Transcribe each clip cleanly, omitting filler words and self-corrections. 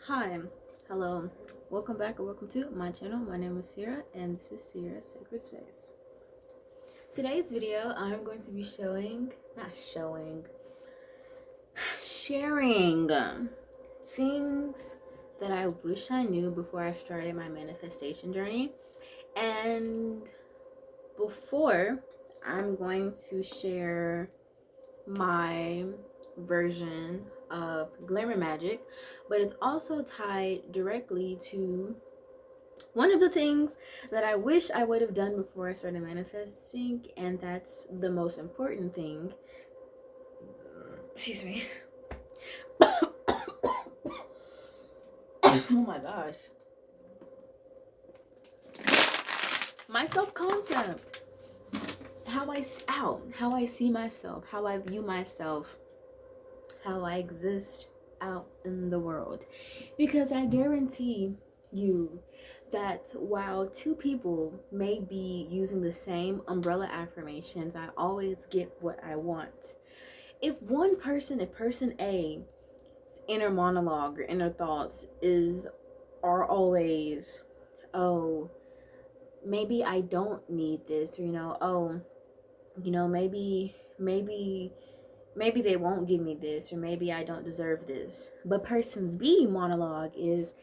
Hi, hello, welcome back or welcome to my channel. My name is Ciara and this is Ciara's Sacred Space. Today's video, I'm going to be sharing things that I wish I knew before I started my manifestation journey. And before, I'm going to share my version of glamour magic, but it's also tied directly to one of the things that I wish I would have done before I started manifesting, and that's the most important thing. Excuse me. Oh my gosh. My self-concept. How I see myself, how I view myself, how I exist out in the world. Because I guarantee you that while two people may be using the same umbrella affirmations, I always get what I want. If person A's inner monologue or inner thoughts are always, oh, maybe I don't need this, or maybe they won't give me this, or maybe I don't deserve this. But person's B monologue is,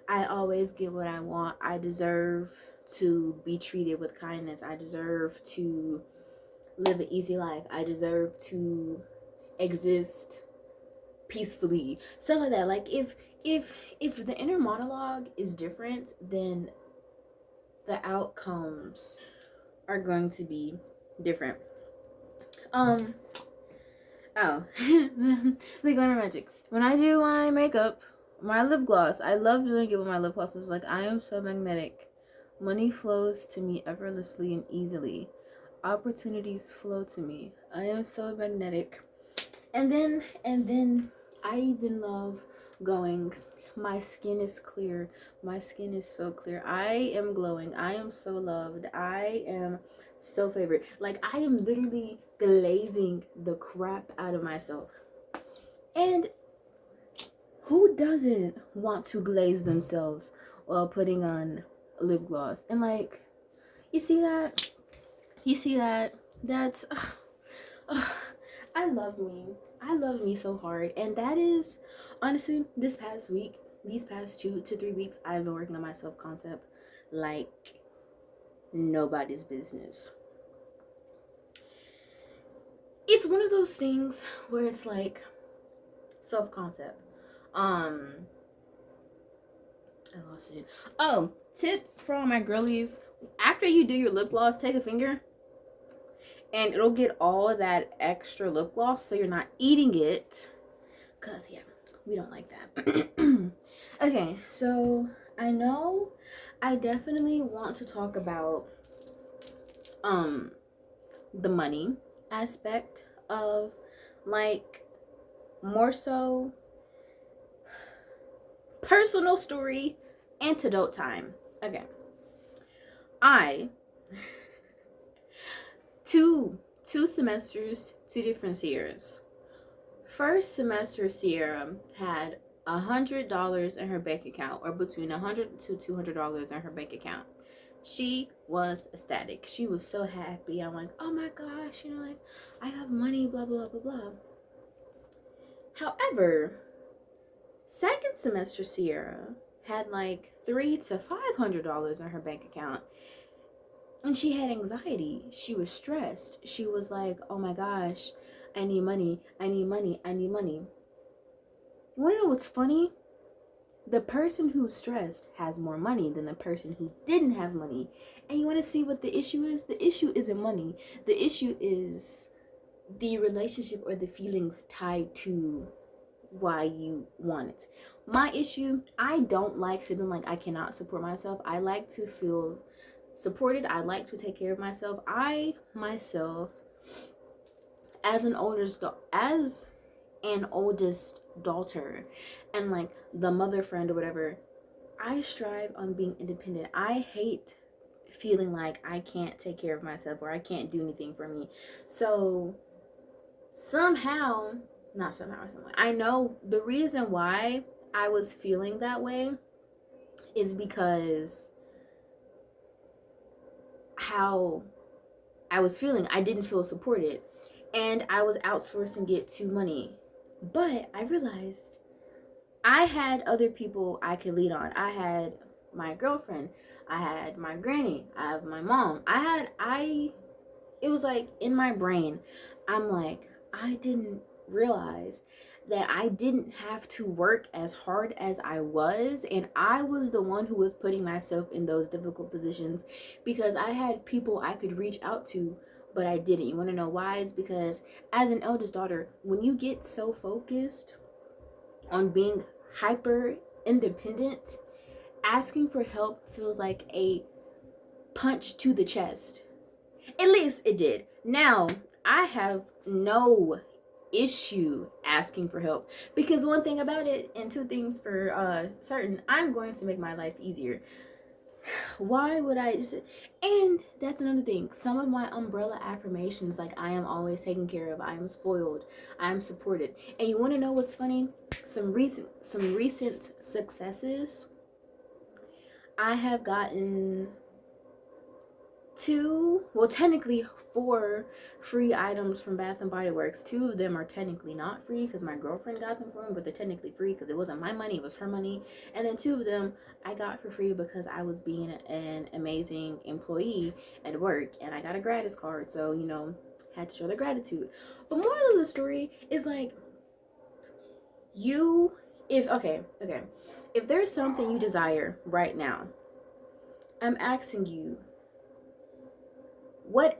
I always get what I want. I deserve to be treated with kindness. I deserve to live an easy life. I deserve to exist peacefully. Stuff like that. Like if the inner monologue is different, then the outcomes are going to be different. Um oh the glamour magic. When I do my makeup, my lip gloss, I love doing it with my lip gloss. It's like I am so magnetic. Money flows to me effortlessly and easily. Opportunities flow to me. I am so magnetic. And then I even love going, my skin is clear. My skin is so clear. I am glowing. I am so loved. I am so favored. Like, I am literally glazing the crap out of myself. And who doesn't want to glaze themselves while putting on lip gloss? And like, you see that? You see that? That's I love me. I love me so hard. And that is honestly, these past 2 to 3 weeks, I've been working on my self-concept like nobody's business. It's one of those things where it's like self-concept. I lost it. Oh, tip from my girlies. After you do your lip gloss, take a finger and it'll get all that extra lip gloss so you're not eating it. Cause yeah, we don't like that. Okay, so I know I definitely want to talk about the money aspect of, like, more so personal story antidote time. Okay. I two semesters, 2 different years. First semester, Ciara had $100 in her bank account, or between $100 to $200 in her bank account. She was ecstatic. She was so happy. I'm like, oh my gosh, like, I have money, blah blah blah blah. However, second semester, Ciara had like $300 to $500 in her bank account, and she had anxiety. She was stressed. She was like, oh my gosh, I need money, I need money, I need money. You wanna know what's funny? The person who's stressed has more money than the person who didn't have money. And you wanna see what the issue is? The issue isn't money. The issue is the relationship or the feelings tied to why you want it. My issue, I don't like feeling like I cannot support myself. I like to feel supported. I like to take care of myself. I myself, as an oldest daughter and like the mother friend or whatever, I strive on being independent. I hate feeling like I can't take care of myself or I can't do anything for me. So somehow, not somehow, I know the reason why I was feeling that way is because how I was feeling, I didn't feel supported, and I was outsourcing it to money. But I realized I had other people I could lean on. I had my girlfriend, I had my granny, I have my mom. It was like in my brain, I'm like, I didn't realize that I didn't have to work as hard as I was, and I was the one who was putting myself in those difficult positions because I had people I could reach out to, but I didn't. You want to know why? It's because as an eldest daughter, when you get so focused on being hyper independent, asking for help feels like a punch to the chest. At least it did. Now, I have no issue asking for help because one thing about it and two things for certain, I'm going to make my life easier. Why would I just, and that's another thing, some of my umbrella affirmations, like I am always taken care of, I am spoiled, I am supported. And you want to know what's funny? Some recent successes, I have gotten technically 4 free items from Bath and Body Works. 2 of them are technically not free because my girlfriend got them for me, but they're technically free because it wasn't my money, it was her money. And then 2 of them I got for free because I was being an amazing employee at work and I got a gratis card, so had to show the gratitude. But moral of the story is like, you if okay if there's something you desire right now, I'm asking you, what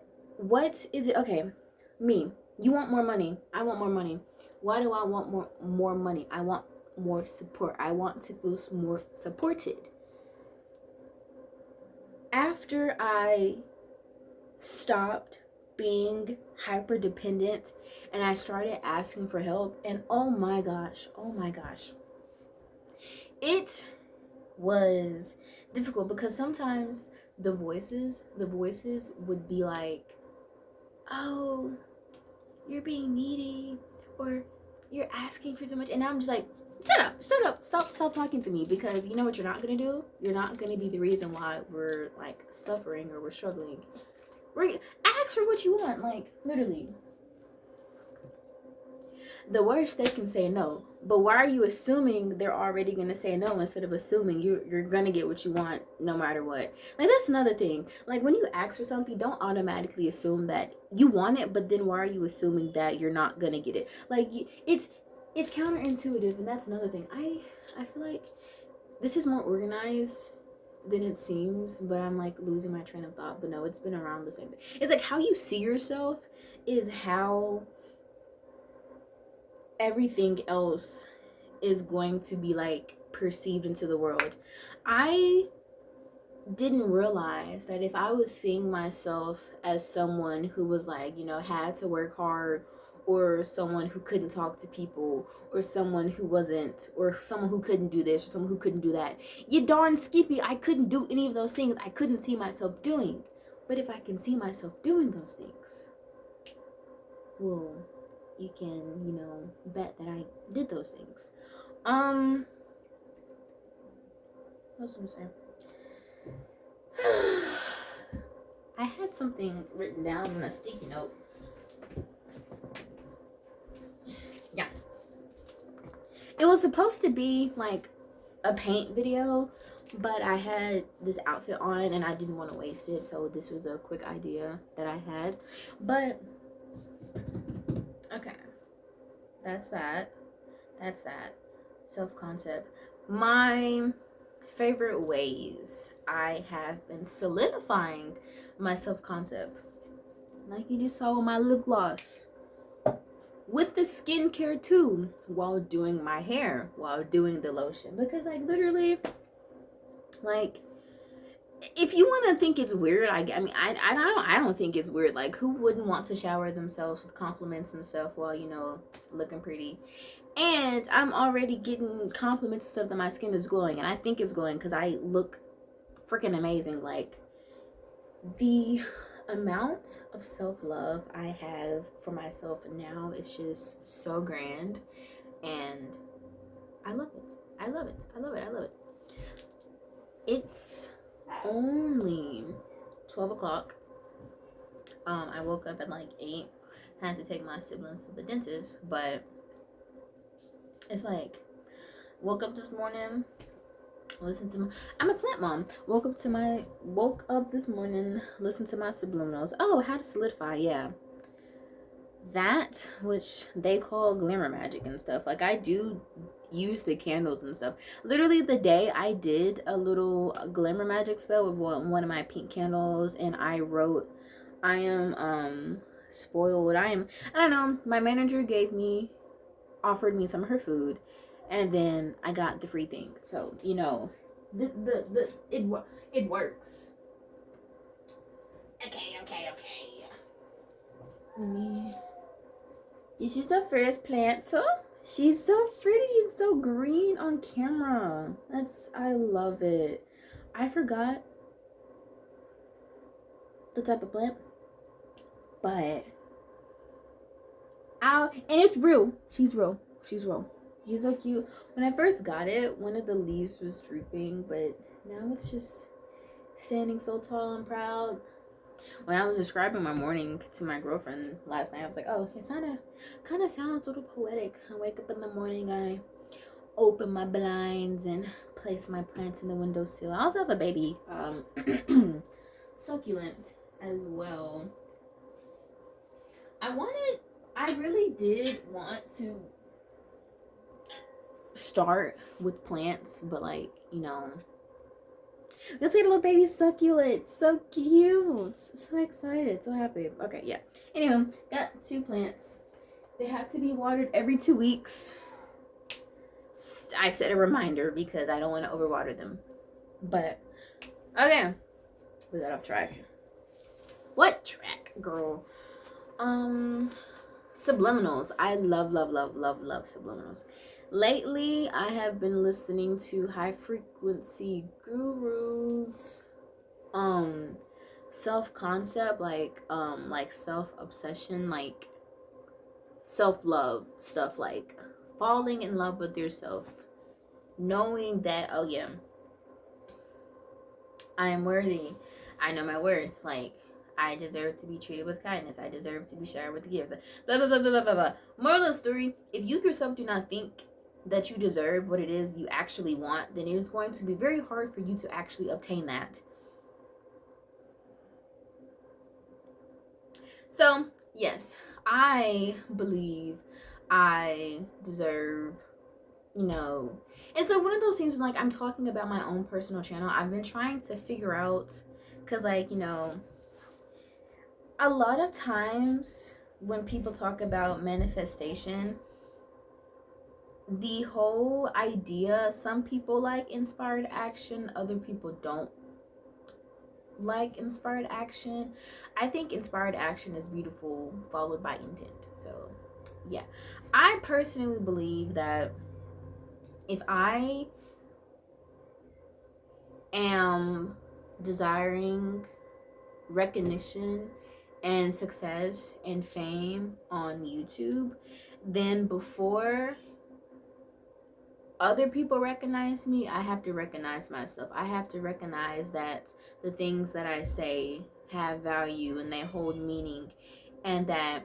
is it? Okay, me, you want more money, I want more money. Why do I want more money? I want more support. I want to feel more supported. After I stopped being hyper dependent and I started asking for help, and oh my gosh, it was difficult because sometimes the voices would be like, oh, you're being needy, or you're asking for too much. And I'm just like, shut up, stop talking to me, because you know what you're not gonna do? You're not gonna be the reason why we're like suffering or we're struggling. Ask for what you want, like literally. The worst, they can say no, but why are you assuming they're already gonna say no instead of assuming you're gonna get what you want no matter what? Like, that's another thing. Like, when you ask for something, don't automatically assume that you want it, but then why are you assuming that you're not gonna get it? Like, it's counterintuitive. And that's another thing. I feel like this is more organized than it seems, but I'm like losing my train of thought. But no, it's been around the same thing. It's like how you see yourself is how everything else is going to be like perceived into the world. I didn't realize that if I was seeing myself as someone who was like, had to work hard, or someone who couldn't talk to people, or someone who wasn't, or someone who couldn't do this, or someone who couldn't do that, you darn skippy, I couldn't do any of those things. I couldn't see myself doing. But if I can see myself doing those things, well, you can, bet that I did those things. What was I gonna say? I had something written down on a sticky note. Yeah. It was supposed to be like a paint video, but I had this outfit on and I didn't want to waste it, so this was a quick idea that I had. But okay. That's that. Self-concept. My favorite ways I have been solidifying my self-concept, like you just saw with my lip gloss, with the skincare too, while doing my hair, while doing the lotion, because like literally, like, if you want to think it's weird, I don't think it's weird. Like, who wouldn't want to shower themselves with compliments and stuff while looking pretty? And I'm already getting compliments and stuff that my skin is glowing, and I think it's glowing because I look freaking amazing. Like, the amount of self-love I have for myself now is just so grand, and I love it. I love it. I love it. I love it. It's only 12 o'clock. I woke up at like 8. Had to take my siblings to the dentist, but it's like, woke up this morning, listen to my, I'm a plant mom. Woke up this morning, listened to my subliminals. Oh, how to solidify, yeah. That, which they call glamour magic and stuff. Like, I do use the candles and stuff. Literally the day I did a little glamour magic spell with one of my pink candles, and I wrote, I am spoiled. I don't know, my manager offered me some of her food, and then I got the free thing. So, you know, it works. Okay. This is the first planter. She's so pretty and so green on camera. I love it. I forgot the type of plant, but and it's real. She's real. She's so cute. When I first got it, one of the leaves was drooping, but now it's just standing so tall and proud. When I was describing my morning to my girlfriend last night, I was like, oh, it kind of sounds a little poetic. I wake up in the morning, I open my blinds and place my plants in the windowsill. I also have a baby succulent as well. I really did want to start with plants, but like, you know, let's get a little baby succulent. So cute. So excited. So happy. Okay, yeah. Anyway, got 2 plants. They have to be watered every 2 weeks. I set a reminder because I don't want to overwater them. But, okay. We got off track. What track, girl? Subliminals. I love subliminals. Lately, I have been listening to high frequency gurus, self-concept, like self-obsession, like self-love stuff, like falling in love with yourself, knowing that, oh yeah, I am worthy, I know my worth, like, I deserve to be treated with kindness, I deserve to be showered with gifts, blah blah blah blah blah blah. Moral of the story: if you yourself do not think that you deserve what it is you actually want, then it's going to be very hard for you to actually obtain that. So yes, I believe I deserve, you know. And so one of those things, like, I'm talking about my own personal channel, I've been trying to figure out, because, like, you know, a lot of times when people talk about manifestation, the whole idea, some people like inspired action, other people don't like inspired action. I think inspired action is beautiful, followed by intent. So yeah, I personally believe that if I am desiring recognition and success and fame on YouTube, then before other people recognize me, I have to recognize myself. I have to recognize that the things that I say have value and they hold meaning, and that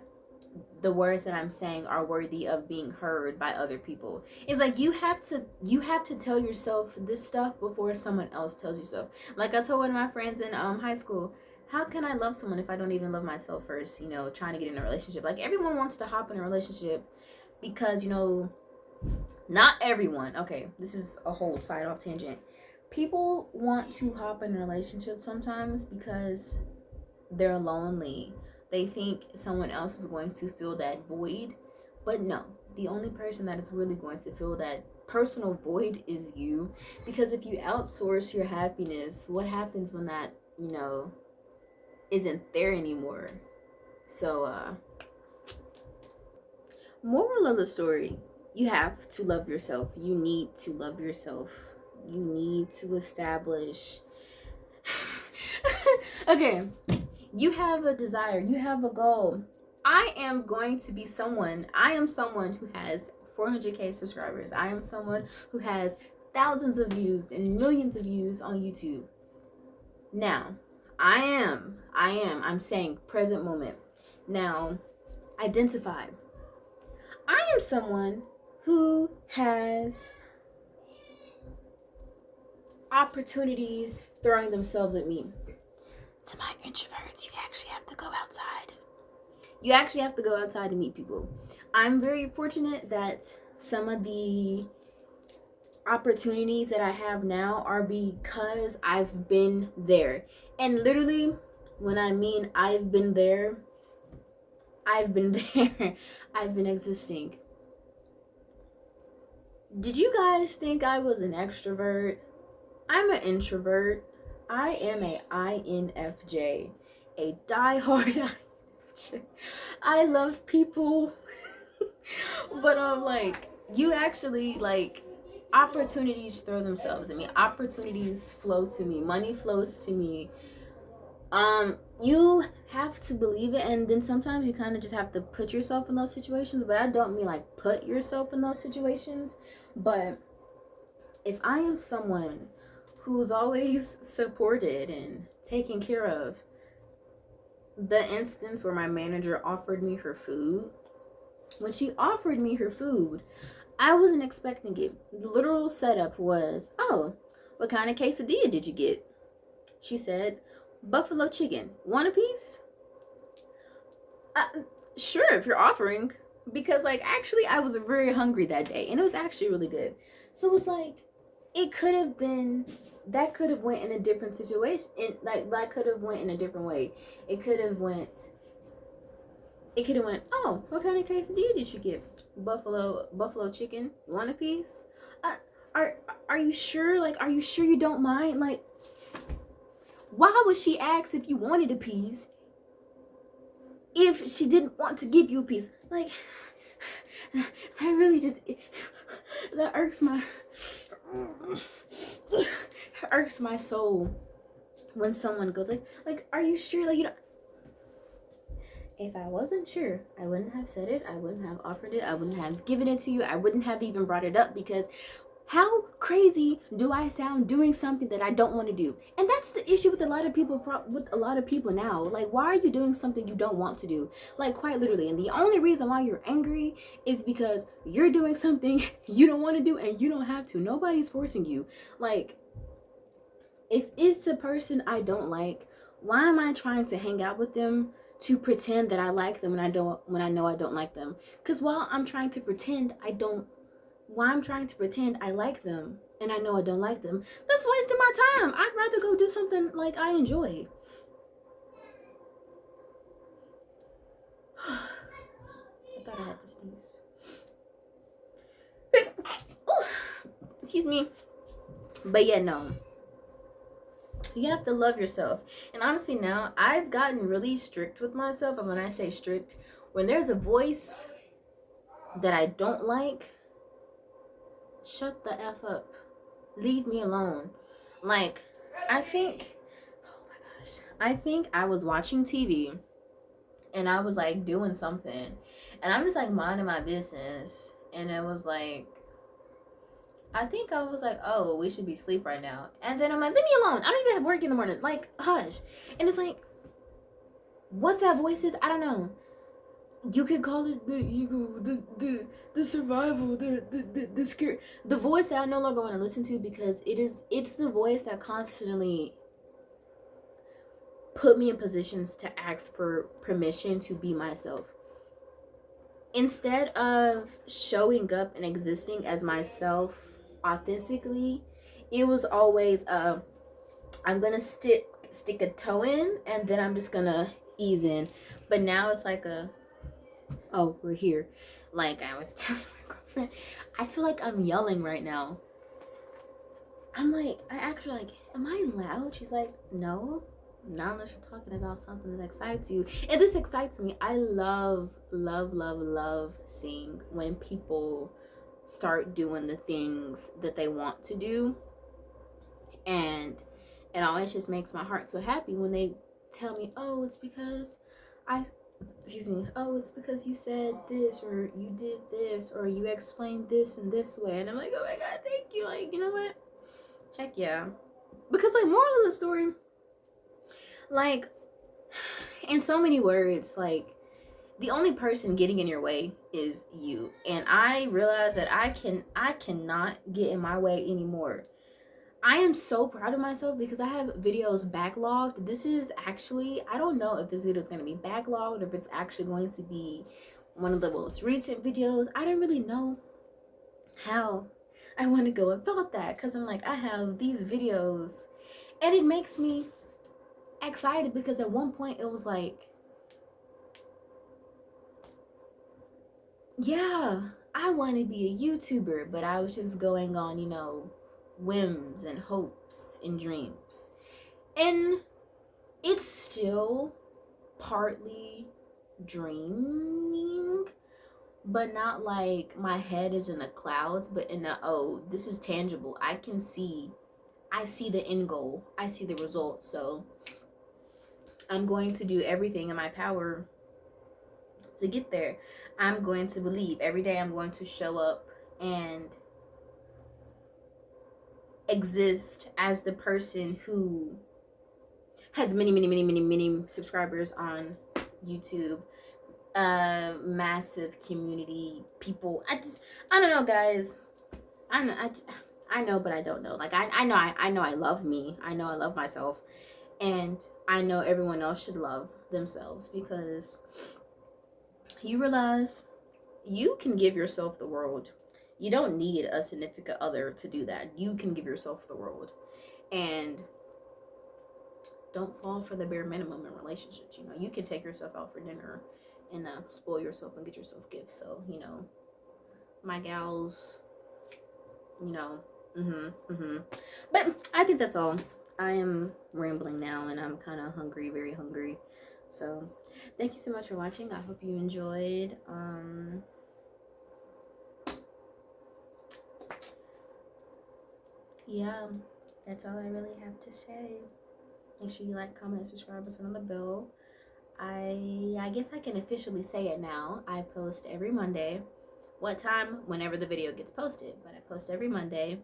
the words that I'm saying are worthy of being heard by other people. It's like you have to tell yourself this stuff before someone else tells you so. Like I told one of my friends in high school, how can I love someone if I don't even love myself first? You know, trying to get in a relationship. Like, everyone wants to hop in a relationship because, you know, not everyone. Okay, this is a whole side off tangent. People want to hop in a relationship sometimes because they're lonely. They think someone else is going to fill that void. But no, the only person that is really going to fill that personal void is you. Because if you outsource your happiness, what happens when that, you know, isn't there anymore? So, moral of the story: you have to love yourself. You need to love yourself. You need to establish okay, you have a desire, you have a goal. I am someone who has 400K subscribers. I am someone who has thousands of views and millions of views on YouTube. Now, I'm saying present moment. Now, identify. I am someone who has opportunities throwing themselves at me. To my introverts, you actually have to go outside. You actually have to go outside and meet people. I'm very fortunate that some of the opportunities that I have now are because I've been there. And literally, when I mean I've been there, I've been there. I've been existing. Did you guys think I was an extrovert? I'm an introvert. I am a INFJ, a diehard INFJ. I love people, but I'm like, you actually like, opportunities throw themselves at me. Opportunities flow to me. Money flows to me. You have to believe it, and then sometimes you kind of just have to put yourself in those situations. But I don't mean like put yourself in those situations, but if I am someone who's always supported and taken care of, the instance where my manager offered me her food, when she offered me her food, I wasn't expecting it. The literal setup was, oh, what kind of quesadilla did you get? She said, buffalo chicken. Want a piece? Sure, if you're offering. Because, like, actually, I was very hungry that day. And it was actually really good. So it was like, it could have been, that could have went in a different situation. That could have went in a different way. It could have went, oh, what kind of quesadilla did you get? Buffalo chicken. Want a piece? Are you sure? Like, are you sure you don't mind? Like, why would she ask if you wanted a piece if she didn't want to give you a piece? Like, that really just, that irks my soul when someone goes like, are you sure? Like, you don't. If I wasn't sure, I wouldn't have said it. I wouldn't have offered it. I wouldn't have given it to you. I wouldn't have even brought it up, because how crazy do I sound doing something that I don't want to do? And that's the issue with a lot of people now. Like, why are you doing something you don't want to do? Like, quite literally. And the only reason why you're angry is because you're doing something you don't want to do, and you don't have to. Nobody's forcing you. Like, if it's a person I don't like, why am I trying to hang out with them to pretend that I like them when I know I don't like them? Because while I'm trying to pretend I like them and I know I don't like them, that's wasting my time. I'd rather go do something like I enjoy. I thought I had to sneeze. Excuse me. But yeah, no. You have to love yourself. And honestly, now I've gotten really strict with myself. And when I say strict, when there's a voice that I don't like, shut the F up. Leave me alone. Like, I think I was watching TV and I was like doing something, and I'm just like minding my business, and it was like, I think I was like, oh, we should be asleep right now. And then I'm like, leave me alone. I don't even have work in the morning. Like, hush. And it's like, what that voice is, I don't know. You could call it the ego, the survival, the scare. The voice that I no longer want to listen to, because it's the voice that constantly put me in positions to ask for permission to be myself. Instead of showing up and existing as myself authentically, it was always I'm gonna stick a toe in, and then I'm just gonna ease in. But now it's like oh, we're here. Like I was telling my girlfriend, I feel like I'm yelling right now. I'm like, I actually like, am I loud? She's like, no, not unless you're talking about something that excites you. And this excites me. I love seeing when people start doing the things that they want to do. And it always just makes my heart so happy when they tell me, oh, it's because excuse me, oh, it's because you said this, or you did this, or you explained this in this way. And I'm like, oh my God, thank you. Like, you know what? Heck yeah. Because, like, moral of the story, like, in so many words, like, the only person getting in your way is you. And I realize that I cannot get in my way anymore. I am so proud of myself because I have videos backlogged. This is actually, I don't know if this video is going to be backlogged or if it's actually going to be one of the most recent videos. I don't really know how I want to go about that, because I'm like, I have these videos and it makes me excited because at one point it was like, yeah, I want to be a YouTuber, but I was just going on, whims and hopes and dreams. And it's still partly dreaming, but not like my head is in the clouds, but in the, oh, this is tangible. I see the end goal. I see the result. So I'm going to do everything in my power to get there. I'm going to believe every day. I'm going to show up and exist as the person who has many subscribers on YouTube, massive community, people. I don't know, guys. I know, but I don't know. Like, I know I love me. I know I love myself, and I know everyone else should love themselves, because you realize you can give yourself the world. You don't need a significant other to do that. You can give yourself the world, and don't fall for the bare minimum in relationships. You can take yourself out for dinner and spoil yourself and get yourself gifts. So, my gals, you know, But I think that's all. I am rambling now and I'm kind of hungry, very hungry. So, thank you so much for watching. I hope you enjoyed. Yeah, that's all I really have to say. Make sure you like, comment, subscribe, and turn on the bell. I guess I can officially say it now. I post every Monday. What time? Whenever the video gets posted. But I post every Monday.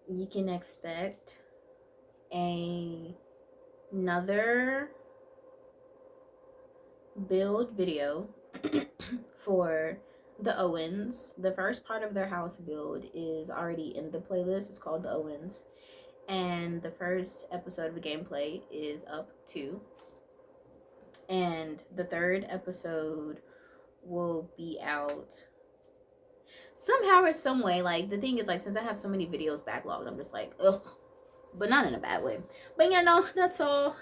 You can expect another build video for the Owens. The first part of their house build is already in the playlist. It's called the Owens. And the first episode of the gameplay is up too. And the third episode will be out somehow or some way. Like, the thing is, like, since I have so many videos backlogged, I'm just like, ugh. But not in a bad way. But yeah, no, that's all.